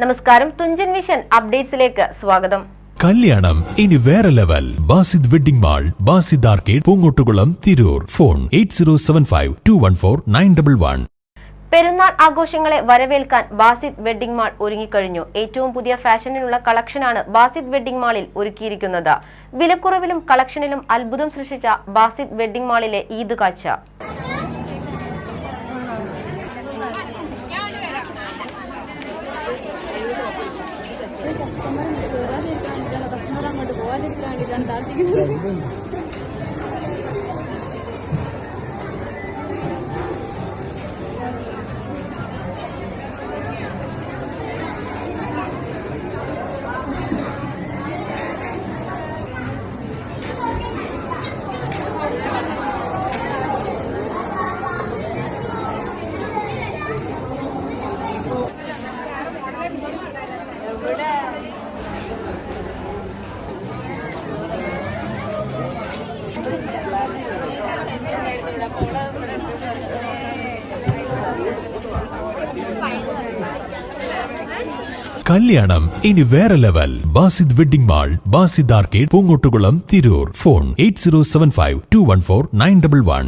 നമസ്കാരം, തുഞ്ചൻ വിഷൻ അപ്ഡേറ്റ്സിലേക്ക് സ്വാഗതം. കല്യാണം ഇനി വേറെ level. Basid wedding mall, Basid arcade, Poongottukulam, Tirur. Phone 8075214911. പെരുന്നാൾ ആഘോഷങ്ങളെ വരവേൽക്കാൻ ബാസിദ് വെഡിംഗ് മാൾ ഒരുങ്ങിക്കഴിഞ്ഞു. ഏറ്റവും പുതിയ ഫാഷനിലുള്ള കളക്ഷനാണ് ബാസിദ് വെഡിംഗ് മാളിൽ ഒരുക്കിയിരിക്കുന്നത്. വിലക്കുറവിലും കളക്ഷനിലും അത്ഭുതം സൃഷ്ടിച്ച ബാസിദ് വെഡിംഗ് മാളിലെ ഈദ് കാഴ്ച. കല്യാണം ഇനി വേറെ level. Basid wedding mall, Basid arcade, Poongottukulam, Tirur. Phone 8075214911.